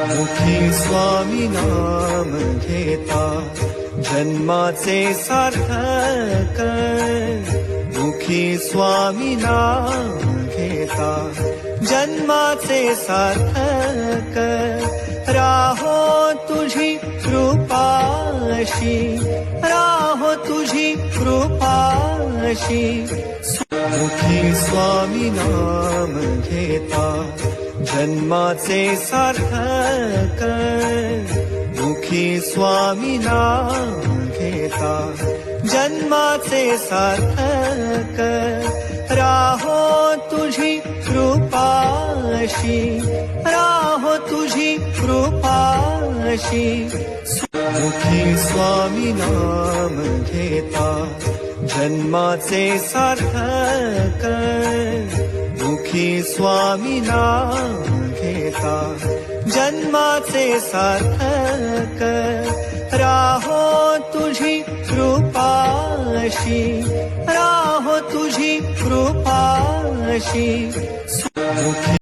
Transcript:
मुखी स्वामी नाम घेता जन्माचे सार्थक, मुखी स्वामी नाम घेता जन्माचे सार्थक, राहो तुझी कृपाशी, राहो तुझी कृपाशी, मुखी स्वामी नाम घेता जन्माचे सार्थक, मुखी स्वामी नाम घेता जन्माचे सार्थक, राहो तुझी कृपाशी, राहो तुझी कृपाशी, मुखी स्वामी नाम घेता जन्माचे सार्थक, मुखी स्वामी नाम घेता जन्माचे सार्थक, राहो तुझी कृपाशी, राहो तुझी कृपाशी, मुखी